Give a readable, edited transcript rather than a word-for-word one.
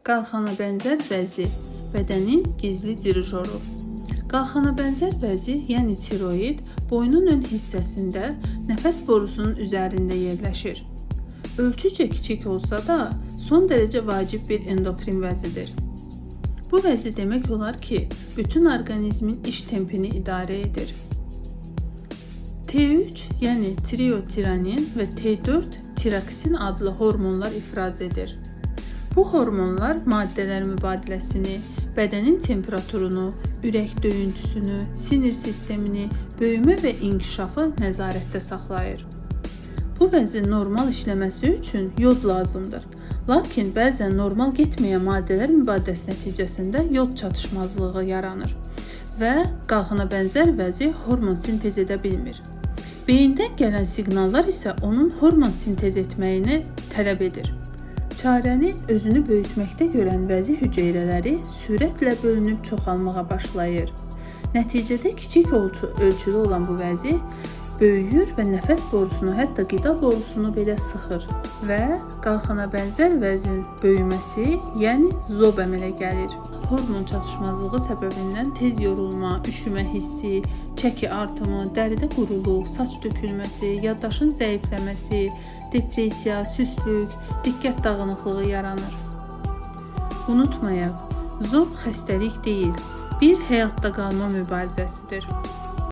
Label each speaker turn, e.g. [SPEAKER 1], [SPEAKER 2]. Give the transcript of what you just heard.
[SPEAKER 1] Qalxana bənzər vəzi, bədənin gizli dirijoru. Qalxana bənzər vəzi, yəni tiroid, boynun ön hissəsində nəfəs borusunun üzərində yerləşir. Ölçücə kiçik olsa da, son dərəcə vacib bir endokrin vəzidir. Bu vəzi demək olar ki, bütün orqanizmin iş tempini idarə edir. T3, yəni triotironin və T4 tiroksin adlı hormonlar ifraz edir. Bu hormonlar maddələr mübadiləsini, bədənin temperaturunu, ürək döyüntüsünü, sinir sistemini, böyümə və inkişafı nəzarətdə saxlayır. Bu vəzin normal işləməsi üçün yod lazımdır. Lakin bəzən normal getməyən maddələr mübadiləsi nəticəsində yod çatışmazlığı yaranır və qalxana bənzər vəzi hormon sintez edə bilmir. Beyindən gələn siqnallar isə onun hormon sintez etməyini tələb edir. Çarəni özünü böyütməkdə görən vəzi hüceyrələri sürətlə bölünüb çoxalmağa başlayır. Nəticədə kiçik ölçülü olan bu vəzi böyüyür və nəfəs borusunu, hətta qida borusunu belə sıxır və qalxana bənzər vəzin böyüməsi, yəni zob əmələ gəlir. Hormon çatışmazlığı səbəbindən tez yorulma, üşümə hissi, çəki artımı, dəridə quruluq, saç tökülməsi, yaddaşın zəifləməsi, depressiya, süstlük, diqqət dağınıqlığı yaranır. Unutmayaq, zob xəstəlik deyil, bir həyatda qalma mübarizəsidir.